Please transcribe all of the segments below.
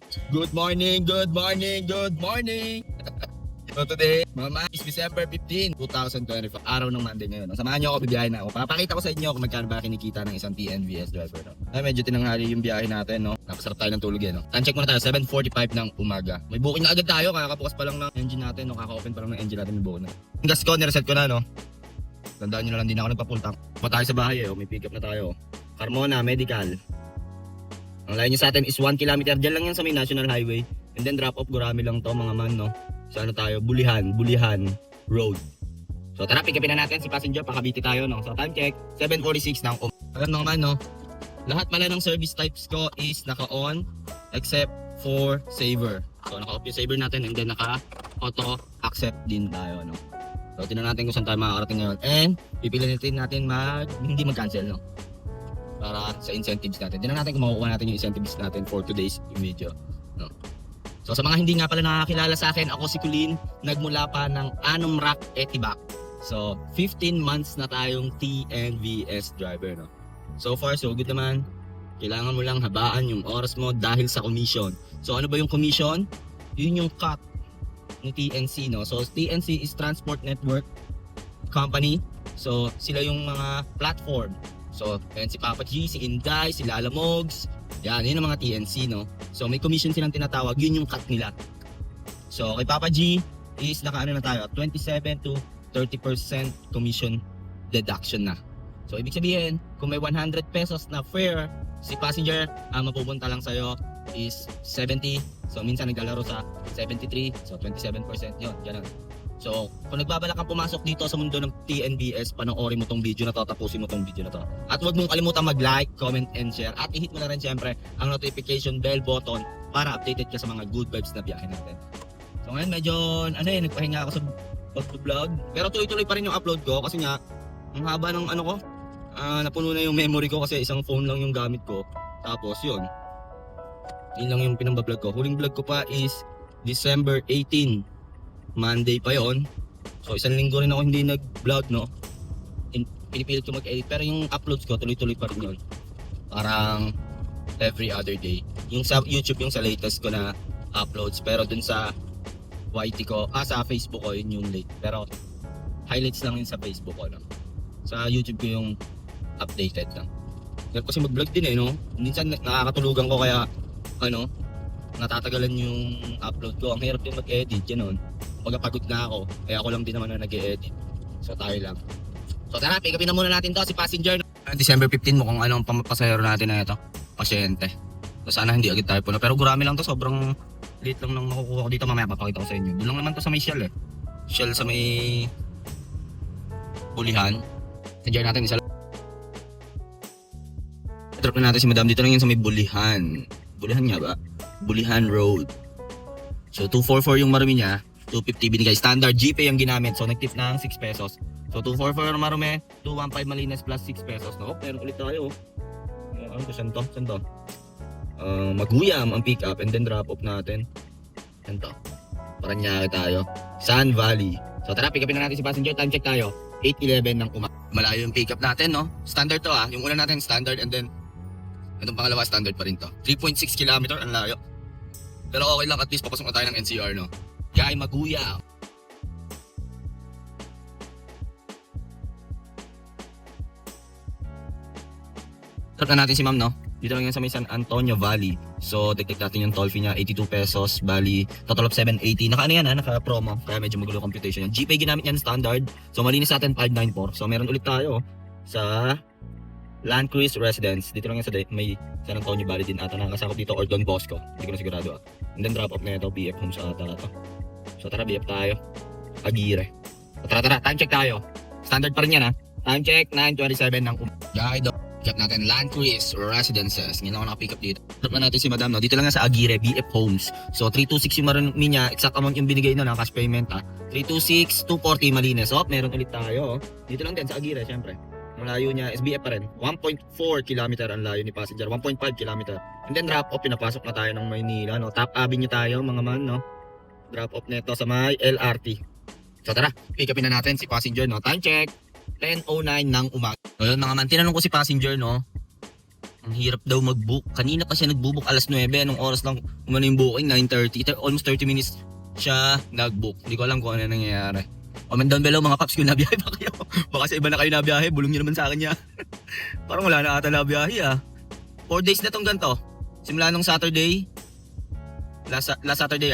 Good morning, good morning, good morning! So today, mama, is December 15, 2025, araw ng Monday ngayon. Samahan niyo ako, bibiyahe na ako. Papakita ko sa inyo kung magkano ba kinikita ng isang TNVS driver. No? Ay, medyo tinanghali yung biyahe natin, no? Napasarap tayo ng tulog yan, no? Time check muna tayo, 7:45 ng umaga. May booking na agad tayo, kakabukas pa lang ng engine natin, no? Kaka-open pa lang ng engine natin, may booking na. Yung gas ko, nireset ko na, no? Tandaan nyo na lang, din ako nagpa-full tank. Pa tayo sa bahay, may pick up na tayo. Carmona Medical. Ang layo nyo sa atin is 1 kilometer. Diyan lang yan sa may National Highway. And then drop off, Gurami lang to mga man, no? So ano tayo? Bulihan Road. So tara, pick upin na natin si passenger. Pakabiti tayo, no? So time check, 7:46 ng alam mga man, no? Lahat pala ng service types ko is naka-on except for saver. So naka-off yung saver natin and then naka-auto accept din tayo, no? So tingnan natin kung saan tayo makakarating ngayon. And pipiliin natin hindi mag-cancel, no? Para sa incentives natin. Tingnan natin kung makukuha natin yung incentives natin for today's video, no? So sa mga hindi nga pala nakakilala sa akin, ako si Colin, nagmula pa ng Anomrak Etibac. So 15 months na tayong TNVS driver, no? So far so good naman. Kailangan mo lang habaan yung oras mo dahil sa commission. So ano ba yung commission? Yun yung cut ni TNC, no? So TNC is Transport Network Company. So sila yung mga platform. So yan si Papa G, si Inday, si Lala Mogs. Yan, yun ang mga TNC, no? So may commission silang tinatawag, yun yung cut nila. So kay Papa G is nakaano na tayo, 27 to 30% commission deduction na. So ibig sabihin, kung may 100 pesos na fare, si passenger, ang mapupunta lang sa'yo is 70. So minsan naglalaro sa 73, so 27% yun, ganun. So, kung nagbabalak kang pumasok dito sa mundo ng TNVS, panoorin mo tong video na to, tapusin mo tong video na to. At huwag mong kalimutan mag-like, comment, and share. At i-hit mo na rin syempre ang notification bell button para updated ka sa mga good vibes na biyahe natin. So ngayon medyo, nagpahinga ako sa pag-vlog. Pero tuloy-tuloy pa rin yung upload ko kasi nga, ang haba ng napuno na yung memory ko kasi isang phone lang yung gamit ko. Tapos yun lang yung pinambablog ko. Huling vlog ko pa is December 18. Monday pa yon. So isang linggo rin ako hindi nag-vlog, no? Pinipilit ko mag-edit pero yung uploads ko tuloy-tuloy pa rin yun. Parang every other day. Yung sa YouTube yung sa latest ko na uploads, pero dun sa YT ko, sa Facebook ko yun yung late. Pero highlights lang yun sa Facebook ko, no? Sa YouTube ko yung updated lang. Kasi mag-vlog din, no? Minsan nakakatulugan ko kaya natatagalan yung upload ko. Ang hirap din mag-edit, yun. Pagod na ako, kaya ako lang din naman na nag-e-edit. So tayo lang. So tara, pick upin na muna natin to si passenger. December 15 mo kung ano ang pasahero natin na ito. Pasyente. So sana hindi agad tayo puno. Pero gurami lang to, sobrang late lang nang makukuha ko dito. Mamaya papakita ko sa inyo. Doon lang naman to sa may Shell, Shell sa may Bulihan. Passenger natin isa lang. Drop na natin si madam. Dito lang yun sa may Bulihan. Bulihan nga ba? Bulihan Road. So 244 yung marumi niya. 250 binigay. Standard GPay ang ginamit. So nag-tip na ang 6 pesos. So 244 marume, 215 malinis plus 6 pesos. No? Pero ulit tayo. Saan to? Maguyam ang pick up and then drop off natin. Saan to? Paranaque tayo. Sun Valley. So tara, pick upin na natin si passenger. Time check tayo. 8:11 ng umaga. Malayo yung pick up natin, no? Standard to, Yung una natin standard and then itong pangalawa standard pa rin to. 3.6 km ang layo. Pero okay lang, at least papasok na tayo ng NCR, no? Kay Maguyam. Trap na natin si ma'am, no? Dito lang yan sa may San Antonio Valley. So, dagdag natin yung toll fee niya, 82 pesos. Bali, total of 780. Naka-promo. Kaya medyo magulo computation yan. GPay ginamit yan standard. So, malinis natin 594. So, meron ulit tayo sa Land Cruise Residence. Dito lang yan sa may San Antonio Valley din ata. Nakakasakot dito or Don Bosco. Hindi ko na sigurado, And then drop off na ito. BF Homes ata ito. So, tara, BF tayo. Aguirre. So, tara. Time check tayo. Standard pa rin yan, Time check, 9:27 ng umaga. Check natin Land Cruise Residences. Ngayon ako nakapick up dito. Drop na natin si madam, no? Dito lang yan sa Aguirre, BF Homes. So 326 yung marami niya. Exact amount yung binigay na cash payment, 326, 240 malinis. So meron ulit tayo. Dito lang din sa Aguirre, syempre. Ang layo niya, SBF pa rin. 1.4 km ang layo ni passenger. 1.5 km. And then drop off, pinapasok na tayo ng Maynila, no? Top Avenue tayo, mga man, no? Drop off neto sa may LRT. So tara, pick upin na natin si passenger, no? Time check, 10:09 ng umaga. Ayun mga man, tinanong ko si passenger, no? Ang hirap daw mag-book. Kanina pa siya nag-book alas 9. Anong oras lang umano yung booking? 9:30. Almost 30 minutes siya nag-book. Hindi ko alam kung ano nangyayari. Comment down below mga paps kung nabiyahe ba kayo. Baka sa iba na kayo nabiyahe. Bulong nyo naman sa akin yan. Parang wala na ata nabiyahe 4 days na tong ganito. Simula nung Saturday. Last Saturday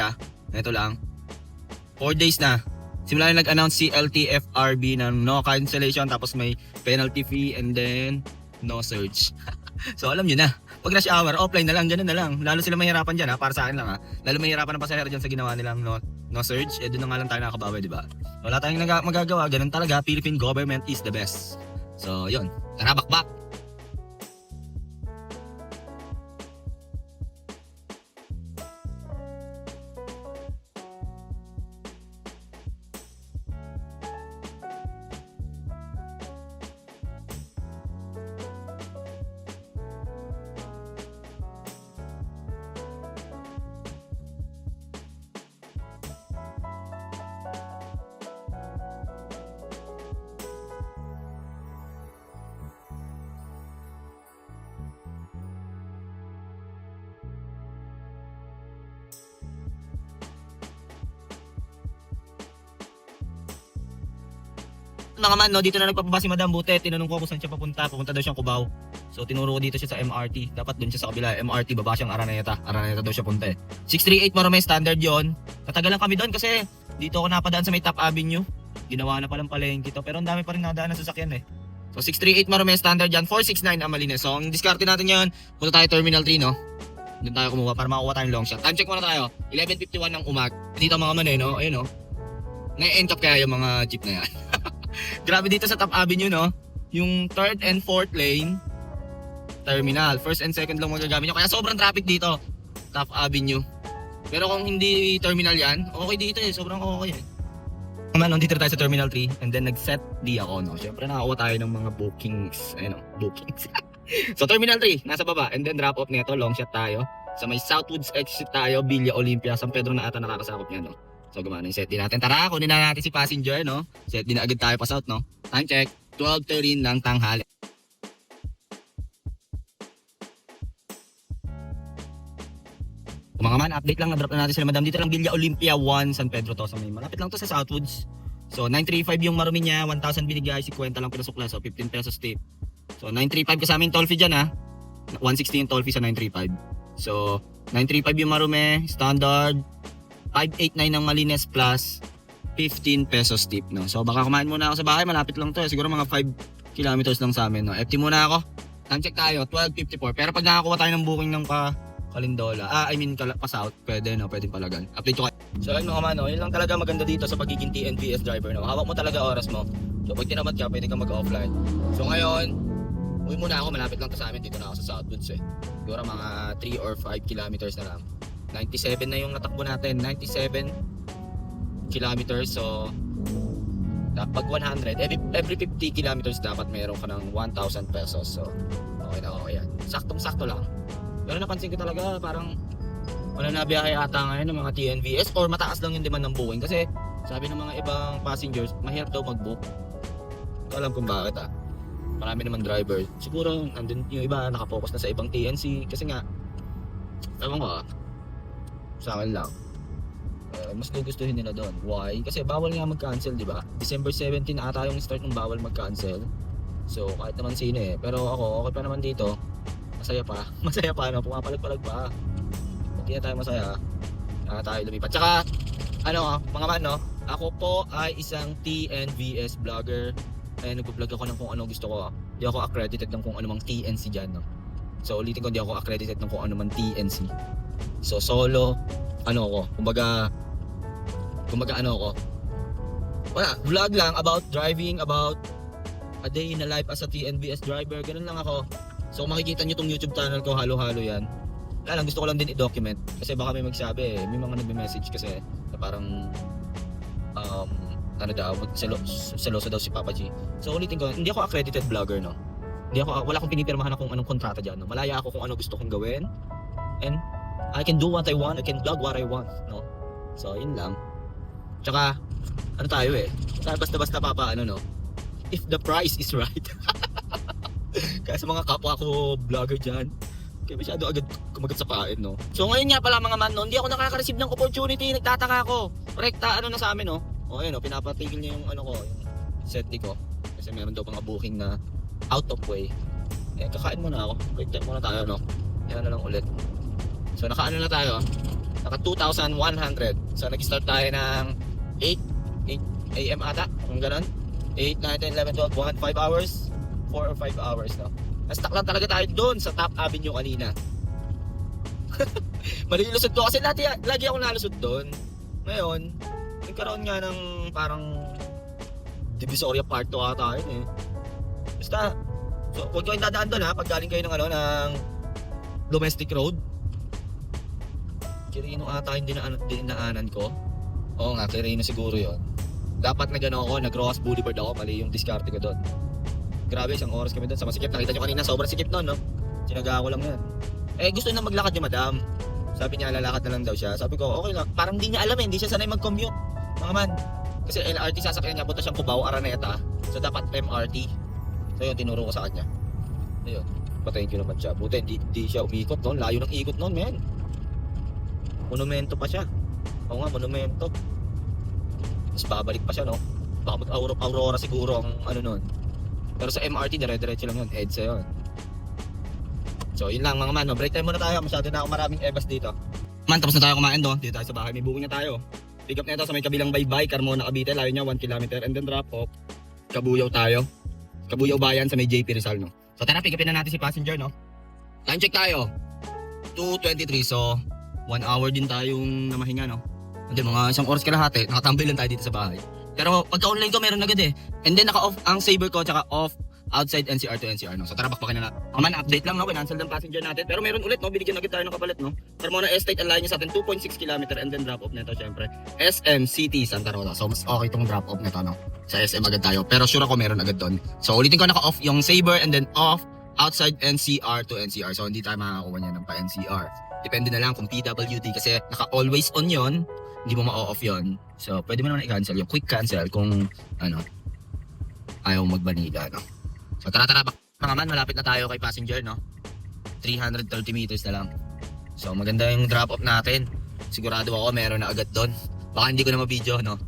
Ito lang. 4 days na. Simula na nag-announce si LTFRB ng no cancellation. Tapos may penalty fee and then no surge. So alam nyo na. Pag rush hour, offline na lang, ganun na lang. Lalo sila mahirapan dyan para sa akin lang Lalo mahirapan ang pasahero dyan sa ginawa nilang no surge. Doon na nga lang tayo nakakabawi, di ba? Wala tayong magagawa, ganun talaga. Philippine government is the best. So yun, tara bakbak. Mga man, dito na nagpapaba si Madam Butet. Tinanong ko kung saan siya papunta. Papunta daw siyang Cubao. So tinuro ko dito siya sa MRT. Dapat dun siya sa kabila. MRT, baba siyang Araneta. Araneta daw siya punta 638 Marome, standard yon. Natagalan kami doon kasi dito ako napadaan sa may Top Avenue. Ginawa na palang palengke to. Pero ang dami pa rin nadaan na sasakyan So 638 Marome, standard yan. 469 Amalines. So ang diskarte natin yan. Punta tayo Terminal 3, no? Doon tayo kumuha para makuha tayong long shot. Time check muna tayo. 11:51 ng umaga. Dito mga man no? Ayun, no? Na-end-up kaya yung mga jeep na yan. Grabe dito sa Top Avenue, no? Yung 3rd and 4th lane terminal. 1st and 2nd lang magagamit nyo. Kaya sobrang traffic dito. Top Avenue. Pero kung hindi terminal yan, okay dito sobrang okay Naman, dito tayo sa Terminal 3 and then nag-set D ako, no? Siyempre nakakuha tayo ng mga bookings. Ayun, bookings. So Terminal 3, nasa baba. And then drop off nito, long shot tayo. Sa may Southwoods exit tayo, Villa Olympia. San Pedro na ata nakakasakop niya, no? So gumana yung set din natin. Tara, kunin na natin si passenger, no? Set din na agad tayo pa south, no? Time check, 12:13 ng tanghali. Mga man, update lang, na-drop na natin sila Madam. Dito lang Villa Olympia 1, San Pedro to. So may malapit lang to sa Southwoods. So 935 yung marumi niya, 1,000 binigay, 50 lang pinasok lang. So 15 pesos tip. So 935 kasama yung toll fee dyan 160 yung toll fee sa 935. So 935 yung marumi, standard. 589 ng Malines plus 15 pesos tip, no? So baka kumain muna ako sa bahay, malapit lang to. Siguro mga 5 kilometers lang sa amin, no? FT muna ako. Time check tayo, 12:54. Pero pag nakakuha tayo ng booking ng Kalindola, pa south, pwede, no? Pwede palagan. Update ko kayo. So ayun mga man, no? Yun lang talaga maganda dito sa pagiging TNVS driver, no? Hawak mo talaga oras mo. So pag tinamad ka, pwede kang mag-offline. So ngayon, uwi muna ako, malapit lang to sa amin. Dito na ako sa Southwoods Siguro mga 3 or 5 kilometers na lang. 97 na yung natakbo natin, 97 kilometers. So pag 100, every 50 kilometers dapat meron ka ng 1,000 pesos. So okay na okay yan. Saktong-sakto lang. Pero napansin ko talaga parang wala na biyahe ata ngayon ng mga TNVS or mataas lang yung demand ng booking kasi sabi ng mga ibang passengers mahirap daw mag-book. Hindi alam kung bakit Marami naman driver. Siguro nandun yung iba nakapokus na sa ibang TNC kasi nga ewan ko sa akin lang mas gugustuhin nila doon. Why? Kasi bawal nga mag-cancel, di ba? December 17 ata yung start ng bawal mag-cancel. So kahit naman sino pero ako okay pa naman dito. Masaya pa no, pumapalag-palag pa. Hindi na tayo masaya. Tayo lumipat. Tsaka mga man, no? Ako po ay isang TNVS vlogger. Nagpo-vlog ako ng kung ano gusto ko. Hindi ako accredited ng kung ano mang TNC dyan, no? So ulitin ko, hindi ako accredited ng kung ano man TNC. So solo, kumbaga wala, vlog lang about driving, about a day in a life as a TNVS driver, ganun lang ako. So makikita nyo tong YouTube channel ko, halo-halo yan. Wala lang, gusto ko lang din i-document. Kasi baka may magsabi may mga nagme-message kasi na parang seloso daw si Papa G. So ulitin ko, hindi ako accredited vlogger, no? Wala akong pinipirmahan na kung anong kontrata dyan, no? Malaya ako kung ano gusto kong gawin. And I can do what I want, I can vlog what I want, no? So yun lang. Tsaka basta-basta no? If the price is right. Kaya sa mga kapwa ko vlogger dyan, kaya masyado agad kumagat sa pain, no? So ngayon nga pala mga man, no, hindi ako nakaka-receive ng opportunity, nagtataka ako. Rekta, ano na sa amin, no? O ayun, no, pinapatigil niya yung ano ko, yung setting ko. Kasi meron daw mga booking na out of way. Eh, kakain muna ako. Break time muna tayo, no? Yan na lang ulit. So naka-ano na tayo, naka 2,100. So nag-start tayo ng 8 AM ata, kung ganun. 8, 9, 10, 11, 12, 1, 5 hours. 4 or 5 hours, no? Na-stuck lang talaga tayo doon sa Top Avenue kanina. Malilusot ko kasi lagi ako nalusot doon. Ngayon, nagkaroon nga ng parang Divisoria Part 2 ata yun eh. Basta, so huwag kayong dadaan doon ha, pag galing kayo ng ano, ng domestic road. Kirino ata yung dinaanan ko. Oo nga, Kirino siguro yon. Dapat nag-ano ako, nag-Rojas Boulevard ako, mali yung diskarte ko doon. Grabe, isang oras kami doon sa masikip. Nakita nyo kanina, sobrang sikip noon, no? Sinaga ko lang yan. Eh, gusto na maglakad yung madam. Sabi niya, lalakad na lang daw siya. Sabi ko, okay lang. Parang di niya alam eh, hindi siya sanay mag-commute. Mga man. Kasi LRT sasakyan niya, punta siyang Cubao, Araneta. So, dapat MRT. So, yun, tinuro ko sa kanya. Ayun, patayin ko naman siya. Buti, di siya umikot noon. Layo ng ikot noon, men. Monumento pa siya. Oo nga, monumento. Tapos babalik pa siya, no? Baka mag-Aurora siguro ang ano noon. Pero sa MRT, dire-diretso lang yun. EDSA yun. So, yun lang mga man. No? Break time muna tayo. Masyado na ako maraming ebas dito. Man, tapos na tayo kumain do. Dito tayo sa bahay. May booking na tayo. Pick up na ito sa may kabilang baybay. Carmona, Cavite. Layo niya 1 km. And then drop off. Kabuyaw tayo. Kabuyaw bayan sa may JP Rizal, no? So, tara, pick upin na natin si passenger, no? Time check tayo. 2:23. So, 1 hour din tayong namahinga, no? And then, mga isang oras kalahati. Nakatambay lang tayo dito sa bahay. Pero pagka-online ko meron agad eh. And then naka-off ang saver ko tsaka off outside NCR to NCR, no. So tara, bakbakin na natin. Kaman, update lang, no, kinancel ng passenger natin. Pero meron ulit, no, binigyan agad tayo ng kapalit, no. Carmona Estate, ang layo niya sa atin 2.6 km and then drop off nito syempre SM City Santa Rosa. So mas okay tong drop off nito, no. Sa SM agad tayo. Pero sure ako meron agad doon. So ulitin ko, naka-off yung saver and then off outside NCR to NCR. So hindi tayo makakakuha niya ng pa NCR. Depende na lang kung PWD kasi naka-always on yon. Hindi mo ma-off yun. So, pwede mo naman i-cancel yung quick cancel kung, ano, ayaw magbanila, no? So, tara, mga man, malapit na tayo kay passenger, no? 330 meters na lang. So, maganda yung drop-off natin. Sigurado ako, meron na agad doon. Baka hindi ko na ma-video, no?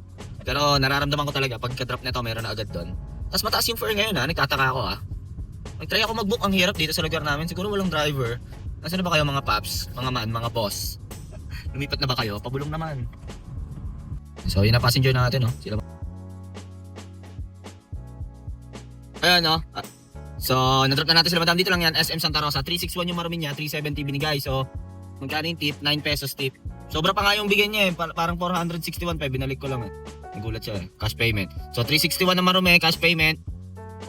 Pero, nararamdaman ko talaga, pagka-drop nito, meron na agad doon. Tapos, mataas yung fare ngayon, ha? Nagtataka ako, ha? Nag-try ako mag-book, ang hirap dito sa lugar namin. Siguro walang driver. Nasaan na ba kayo, mga paps? Mga man, mga boss? Lumipat na ba kayo? Pabulong naman. So, yun na passenger natin, no? Sila. Ayan, no? So, na-drop na natin sila madam. Dito lang yan, SM Santa Rosa. 361 yung marumin niya, 370 binigay. So, magkano yung tip? 9 pesos tip. Sobra pa nga yung bigay niya eh. Parang 461 pa. Binalik ko lang eh. Nagulat siya eh. Cash payment. So, 361 na marumi, cash payment.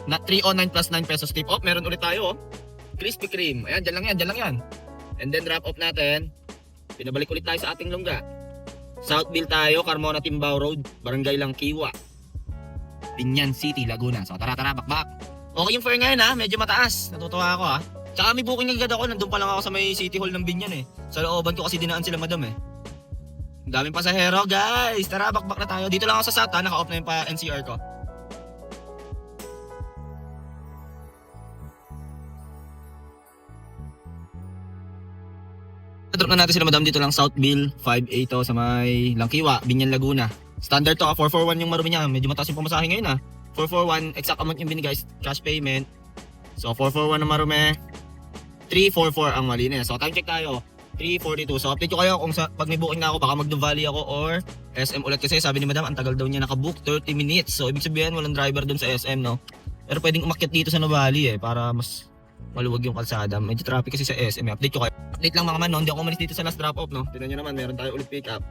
Na 309 plus 9 pesos tip. Oh, meron ulit tayo, oh. Krispy Kreme. Ayan, dyan lang yan. And then, drop off natin. Pinabalik ulit tayo sa ating lungga. Southville tayo, Carmona Timbao Road, Barangay Langkiwa, Binyan City, Laguna. So tara, bakbak. Okay yung fare ngayon ha, medyo mataas. Natutuwa ako ha. Tsaka may booking agad ako, nandun pa lang ako sa may City Hall ng Binyan eh. Sa looban ko kasi dinaan sila madam eh. Ang daming pasahero guys. Tara, bakbak na tayo. Dito lang ako sa SAT ha, naka-off na yung pa NCR ko. Drop na natin sila madam dito lang Southville 5A sa may Langkiwa, Binyan, Laguna. Standard to 441 yung marumi niya. Medyo mataas yung pamasahe ngayon ha. 441 exact amount yung binigay cash payment. So 441 ang marumi. 344 ang malinis. So time check tayo. 342. So update ko kayo kung pag may booking na ako baka mag-Nuvali ako or SM ulit kasi sabi ni madam ang tagal daw niya nakabook 30 minutes. So ibig sabihin walang driver dun sa SM, no. Pero pwedeng umakyat dito sa Nuvali eh para mas maluwag yung kalsada. Medyo traffic kasi sa SM. Update ko kayo. Update lang mga man, no? Hindi ako umalis dito sa last drop off, no? Tignan nyo naman, meron tayo ulit pick up.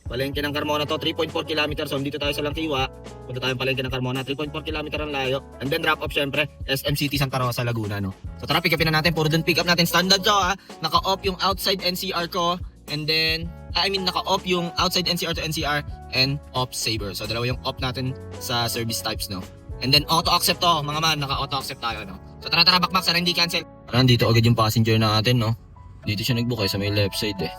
Palengke ng Carmona to, 3.4 km. So dito tayo sa Langkiwa. Punta tayong palengke ng Carmona, 3.4 km ang layo. And then drop off syempre, SM City Santa Rosa, Laguna, no? So tara, pick upin na natin. Puro dun pick up natin. Standard to ha. Naka-off yung outside NCR ko. And then, naka-off yung outside NCR to NCR and off saver. So dalawa yung off natin sa service types, no? And then auto accept to, mga man, naka-auto accept tayo, no? So tara, bakbak, sana hindi cancel. Tara, dito agad yung passenger natin, no? Dito siya nagbook sa may left side eh.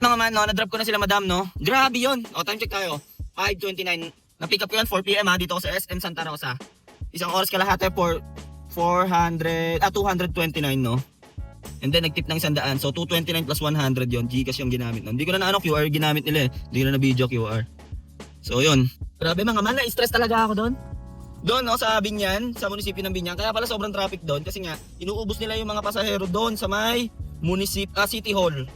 Mga man, no, na-drop ko na sila madam, no? Grabe yun. O, time check tayo. 5:29 Na-pick up ko yan 4 PM ha, dito ako sa SM Santa Rosa. Isang oras kalahati for 229 no. And then nag-tip ng 100. So 229 plus 100 yon. GCash yung ginamit nun. Hindi ko na QR ginamit nila eh. Hindi ko na video QR. So yun. Grabe mga man, na-stress talaga ako doon. Doon no, sa Binyan, sa munisipyo ng Binyan. Kaya pala sobrang traffic doon kasi nga inuubos nila yung mga pasahero doon sa may City Hall.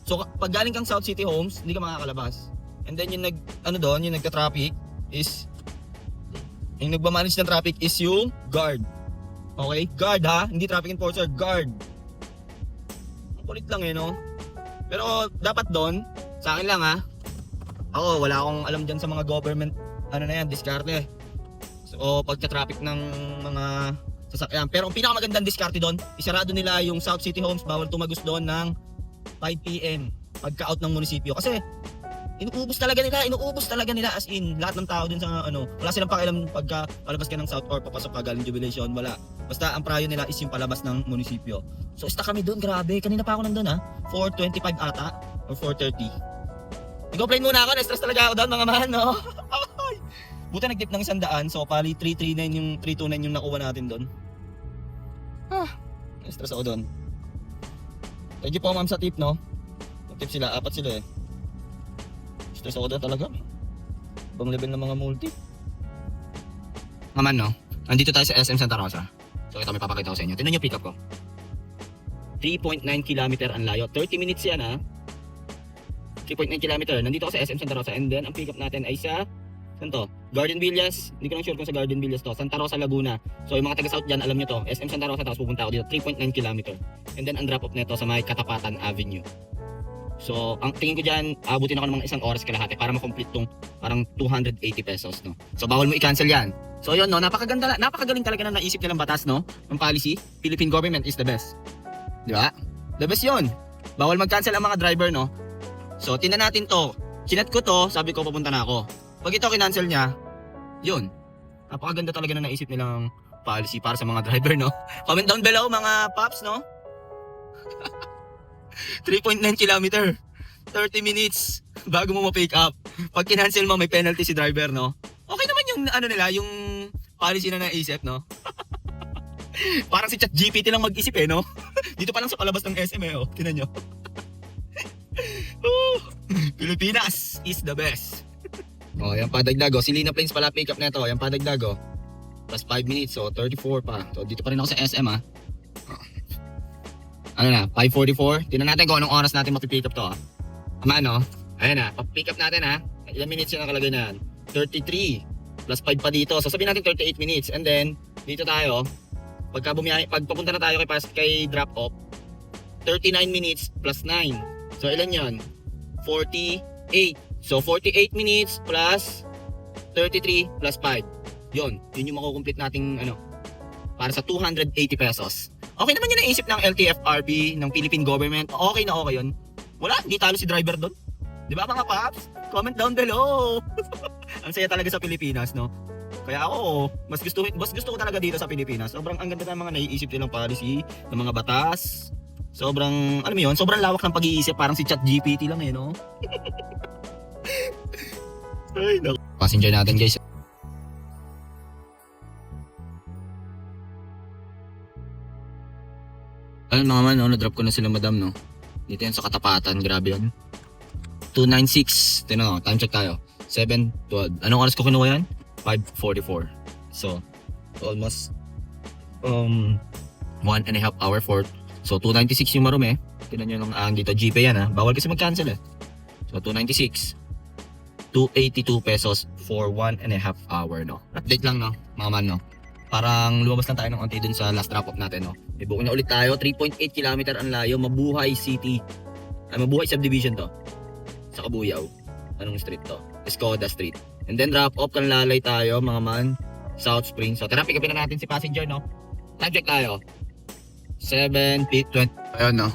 So pag galing kang South City Homes, hindi ka makakalabas. And then yung yung nagka-traffic is yung nagmamanage ng traffic is yung guard. Okay? Guard ha, hindi traffic enforcer, guard. Ang kulit lang eh no. Pero dapat doon, sa akin lang ha. Ako wala akong alam diyan sa mga government diskarte. So pagka-traffic ng mga sasakyan. Pero ang pinakamagandang diskarte doon, isarado nila yung South City Homes, bawal tumagos doon ng 5 PM pagka-out ng munisipyo. Kasi inuubos talaga nila as in lahat ng tao dun sa wala silang pakialam pagka palabas ka ng South or papasok ka galing Jubilation, wala. Basta ang prayo nila is yung palabas ng munisipyo. So stuck kami doon, grabe. Kanina pa ako nandun 4:25 ata or 4:30. Nag-offline muna ako, na-stress talaga ako doon mga man, no? Buta nag-tip ng 100, so pali 329 yung nakuha natin doon. Na-stress ako doon. Thank you po ma'am sa tip, no? Nag-tip sila, 4 sila eh. Stress ako doon talaga. Ibang level ng mga multi. Mga man, no? Nandito tayo sa SM Santa Rosa. So ito may papakita ko sa inyo. Tingnan nyo pick up ko. 3.9 km ang layo. 30 minutes yan 3.9 km. Nandito ako sa SM Santa Rosa. And then ang pick up natin ay sa saan to? Garden Villas. Hindi ko lang sure kung sa Garden Villas to. Santa Rosa, Laguna. So yung mga taga-south dyan, alam nyo to. SM Santa Rosa, tapos pupunta ako dito. 3.9 km. And then ang drop off neto sa may Katapatan Avenue. So ang tingin ko dyan, abutin ako ng mga isang oras kalahati para makomplete tong parang 280 pesos, no? So bawal mo i-cancel yan. So yun, no? Napakagaling talaga na naisip nilang batas, no? Ng policy. Philippine government is the best. Di ba? The best yun. Bawal mag-cancel ang mga driver, no? So tingnan natin to. Chinat ko to, sabi ko papunta na ako. Pag ito kinancel niya, yun. Napakaganda talaga na naisip nilang policy para sa mga driver, no? Comment down below mga paps, no? 3.9 km, 30 minutes bago mo ma-pick up. Pag kinancel mo, may penalty si driver, no? Okay naman yung yung policy na naisip, no? Parang si ChatGPT lang mag-isip no? Dito pa lang sa palabas ng SM Tinan nyo. Pilipinas is the best. Yan pa dagdag Si Lina Plains pala pick up nito. Yan pa dagdag Plus 5 minutes, so 34 pa. So dito pa rin ako sa SM Ano na, 5:44. Tingnan natin kung anong oras natin mapipick up to Tama Ayan na, pick up natin Ilang minutes yung nakalagay na yan? 33 plus 5 pa dito. So sabihin natin 38 minutes. And then dito tayo pag papunta na tayo kay drop off 39 minutes plus 9. So ilan yon? 48. So 48 minutes plus 33 plus 5. Yun yung makukomplete nating para sa 280 pesos. Okay naman yung naisip ng LTFRB, ng Philippine government. Okay na okay yun. Wala, hindi talo si driver doon. Di ba mga paps? Comment down below. Ang saya talaga sa Pilipinas, no? Kaya ako, mas gusto ko talaga dito sa Pilipinas. Sobrang ang ganda ng mga naiisip nilang policy, ng mga batas. Sobrang, alam mo yun, sobrang lawak ng pag-iisip. Parang si ChatGPT lang no? Ay, no. Passenger natin guys. Ayun mga man, na-drop ko na sila madam, no? Dito yan sa Katapatan, grabe yun. 296, tingnan time check tayo. 7:12. Anong oras ko kinuha yan? 5:44. So, almost 1.5 hour for. So, 296 yung marumi. Tingnan nyo nung dito, GP yan Bawal kasi mag-cancel So, 296. 282 pesos for 1.5 hour, no? Update lang, no? Mga man, no? Parang lumabas lang tayo ng konti dun sa last drop off natin, no? Ibukin na ulit tayo, 3.8 km ang layo, Mabuhay City. Mabuhay subdivision to. Sa Kabuyaw. Anong street to? Escoda Street. And then drop off kan lalay tayo, mga man. South Spring. So tara, pick upin na natin si passenger, no? Time check tayo. 7:20. Ayun, no?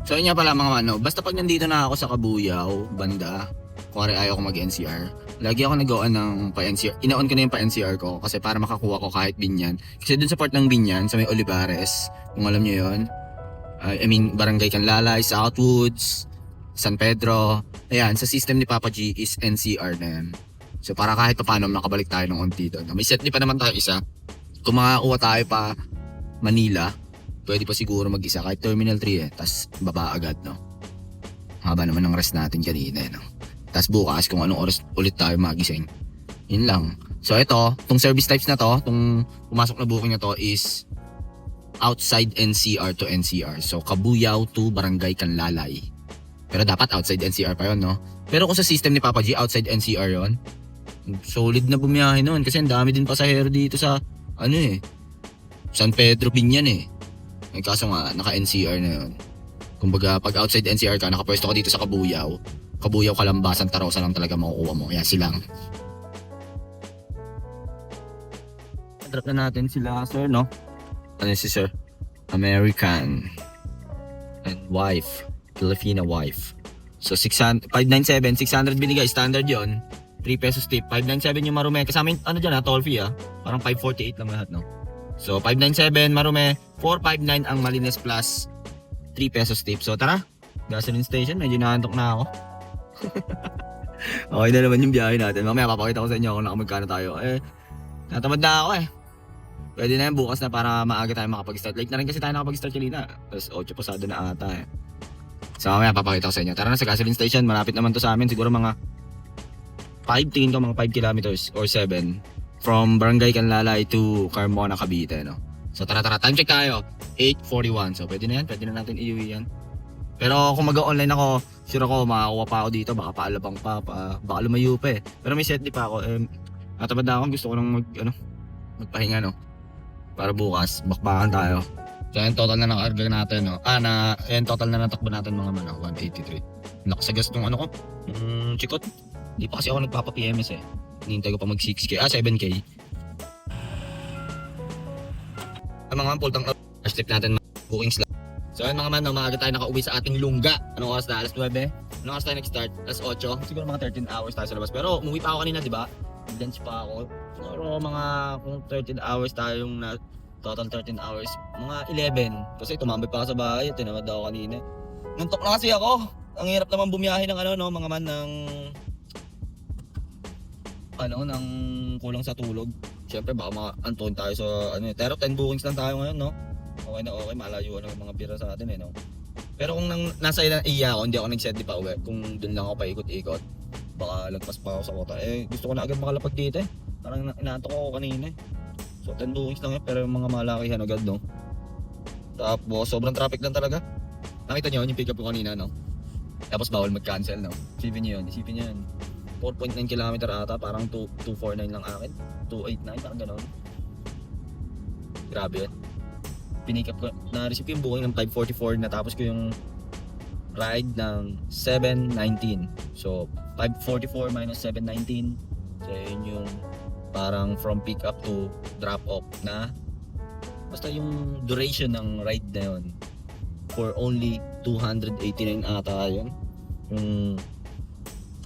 So yun nga pala mga man, no? Basta pag nandito na ako sa Kabuyaw, banda, kuwari ayaw ko mag-NCR, lagi ako nag-on ng pa-NCR. Ina-on ko na yung pa-NCR ko kasi para makakuha ko kahit Binyan. Kasi dun sa part ng Binyan, sa may Olivares, kung alam nyo yun, Barangay Canlalay, Southwoods, San Pedro. Ayan, sa system ni Papa G is NCR na yan. So para kahit pa paano makabalik tayo ng onti doon. May set pa naman tayo isa. Kung makauwa tayo pa Manila, pwede pa siguro mag-isa kahit Terminal 3 tas baba agad, no? Haba naman ng rest natin kanina, no? Tas bukas kung anong oras ulit tayo magising. Yun lang. So ito, tong service types na to, tong pumasok na booking na to is outside NCR to NCR. So Kabuyao to Barangay Canlalay. Pero dapat outside NCR pa yun, no? Pero kung sa system ni Papa G, outside NCR yun, solid na bumiyahe nun. Kasi ang dami din pasahero dito sa, San Pedro Binyan eh. Kaso nga, naka-NCR na yun. Kumbaga, pag outside NCR ka, nakapwesto ka dito sa Kabuyao, Kalambasan, Tarosa lang talaga makukuha mo. Yan silang. Drop na natin sila, sir, no? Ano si sir? American and wife, Filipina wife. So 597, 600 binigay, standard yon. 3 pesos tip, 597 yung Marume. Kasama yung dyan toll fee Parang 548 lang lahat, no? So 597 Marume, 459 ang Malines Plus, 3 pesos tip. So tara, gasoline station, medyo naantok na ako. Okay na naman yung biyahe natin. Mamaya papakita ko sa inyo kung nakamagkano tayo. Natamad na ako Pwede na yan bukas na para maaga tayo makapag-start. Late na rin kasi tayo nakapag-start kanina. Tapos 8 pasado na ata So mamaya papakita ko sa inyo. Tara na sa gasoline station. Malapit naman to sa amin. Siguro mga 5, tingin ko mga 5 kilometers or 7 from Barangay Canlalay to Carmona, Cavite, no? So tara, time check tayo. 8:41. So pwede na yan. Pwede na natin iuwi yan. Pero kung mag-online ako, sure ako makakuha pa ako dito. Baka paalabang pa, baka lumayo pa Pero may set di pa ako. Natamad na ako. Gusto ko lang magpahinga, no? Para bukas, bakbakan tayo. So yung total na nakarga natin, no? Yung total na natakbo natin mga 183. Nakasagas nung ko, chikot. Hindi pa kasi ako nagpapa-PMS Hinihintay ko pa mag 6K, 7K. Ang mga pultang step natin, bookings lang. So yun mga man, maaga tayo nakauwi sa ating lungga. Anong oras na? Alas 9. Anong oras tayo nag-start? Alas 8. Siguro mga 13 hours tayo sa labas. Pero umuwi pa ako kanina, di ba? Lunch pa ako. Siguro mga kung 13 hours tayong total 13 hours. Mga 11. Kasi tumambay pa ako sa bahay. Tinamad ako kanina. Nuntok na kasi ako. Ang hirap naman bumiyahe ng mga man ng ng kulang sa tulog. Siyempre baka maantuhin tayo sa Pero 10 bookings lang tayo ngayon, no? Okay na okay, malayo ng mga bira sa atin no? Pero kung nasa iya ako, hindi ako nag-set di pa uwi. Kung dun lang ako paikot-ikot, baka lagpas pa ako sa kota. Gusto ko na agad makalapag dito Parang inaantok ako kanina So 10 bookings lang pero yung mga malakihan agad, no? Tapos sobrang traffic lang talaga. Nakita nyo yung pick up ko kanina, no? Tapos bawal mag-cancel, no? Isipin nyo yun. 4.9 km ata, parang 249 lang akin. 289, parang gano'n. Grabe yan. Pinick up ko, na-receive ko yung booking ng 5:44, natapos ko yung ride ng 7:19. So 5:44 minus 7:19. So yun yung parang from pick up to drop off na basta yung duration ng ride na yun for only 289 ata yun. Yung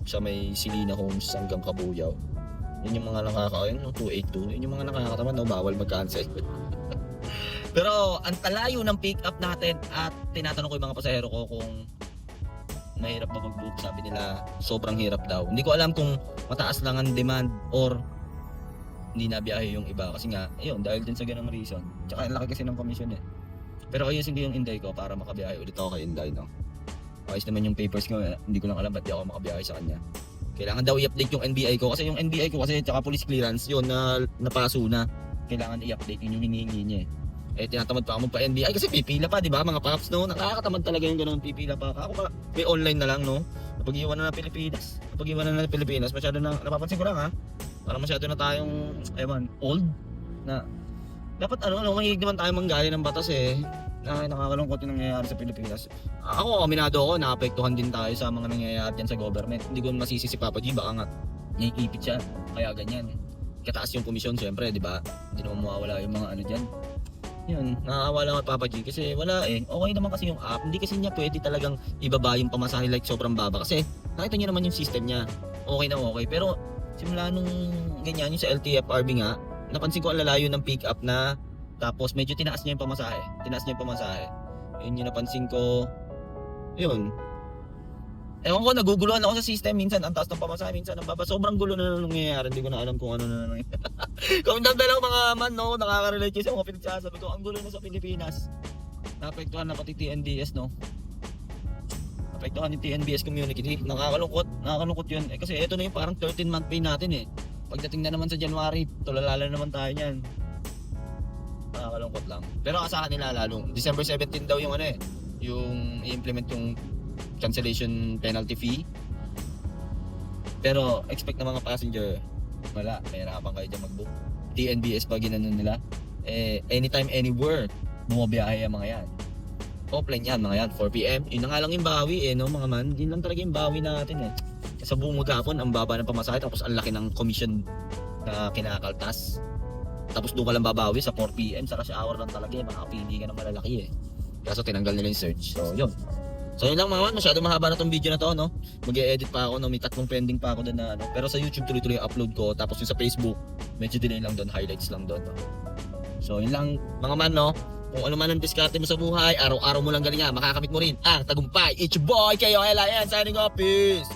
sa may Silina Homes hanggang Kabuyao. Yun yung mga nakakain, 282. Yun yung mga nakakatamad, bawal mag-cancel. Pero ang talayo ng pick up natin at tinatanong ko yung mga pasahero ko kung mahirap ba mag-book. Sabi nila sobrang hirap daw. Hindi ko alam kung mataas lang ang demand or hindi nabiyahe yung iba. Kasi nga, ayun, dahil din sa ganung reason. Tsaka ang laki kasi ng commission Pero ayusin ko yung Inday ko para makabiyahe ulit ako kay Inday, no? Ayos naman yung papers ko, hindi ko lang alam ba't di ako makabiyahe sa kanya. Kailangan daw i-update yung NBI ko kasi yung NBI ko kasi tsaka police clearance yun na napaso na. Kailangan i-update yun yung hinihingi niya tinatamad pa ako magpa-NBI kasi pipila pa, di ba mga paps, no? Nakakatamad talaga yung ganun, pipila pa. Ako pa, may online na lang, no? Napag-iwan na ng Pilipinas. Masyado na, napapansin ko lang parang masyado na tayong, old na dapat mahilig naman tayo manggali ng batas nakakalungkot yung nangyayari sa Pilipinas. Ako, aminado ako, naapektuhan din tayo sa mga nangyayari dyan sa government. Hindi ko masisi si Papa G, baka nga naiipit siya, kaya ganyan. Kataas yung komisyon, syempre, di ba? Hindi naman mawawala yung mga dyan. Yun, nakakawa lang at Papa G kasi wala Okay naman kasi yung app, hindi kasi niya pwede talagang ibaba yung pamasahe like sobrang baba. Kasi nakita niyo naman yung system niya, okay na okay. Pero simula nung ganyan yung sa LTFRB nga, napansin ko ang lalayo ng pick up na tapos medyo tinaas niya yung pamasahe. Yun yung napansin ko. Yun. Ewan ko, naguguluhan ako sa system. Minsan, ang taas ng pamasahe. Minsan, ang baba. Sobrang gulo na nangyayari. Hindi ko na alam kung ano na nangyayari. Kung lang mga man, no, nakaka-relate kasi mga pinagsasabi ko, ang gulo na sa Pilipinas. Naapektuhan na pati TNBS, no? Naapektuhan yung TNBS community. Nakakalungkot yun. Kasi ito na yung parang 13-month pay natin eh. Pagdating na naman sa January, tulalala naman tayo niyan. Nakakalungkot lang. Pero asahan nila lalong. December 17 daw yung ano eh. Yung i-implement yung cancellation penalty fee. Pero expect ng mga passenger, wala, mahirapan kayo dyan mag-book. TNBS pa ginanon nila. Anytime, anywhere, bumabiyahe ang mga yan. Offline yan, mga yan, 4pm. Yun na nga lang yung bawi no mga man. Yun lang talaga yung bawi natin Sa buong maghapon, ang baba ng pamasahe, tapos ang laki ng commission na kinakaltas. Tapos doon ka lang babawi sa 4pm, sa rush hour lang talaga makakapili ka ng malalaki Kaso tinanggal nila yung search. So yun. So yun lang mga man, masyado mahaba na tong video na to, no? Mag-e-edit pa ako, no? May 3 pending pa ako doon na, Pero sa YouTube tuloy-tuloy yung upload ko, tapos yung sa Facebook, medyo delay lang doon, highlights lang doon, no? So yun lang mga man, no? Kung ano man ang diskarte mo sa buhay, araw-araw mo lang galingan, makakamit mo rin ang tagumpay. It's your boy, KOL, signing off, peace!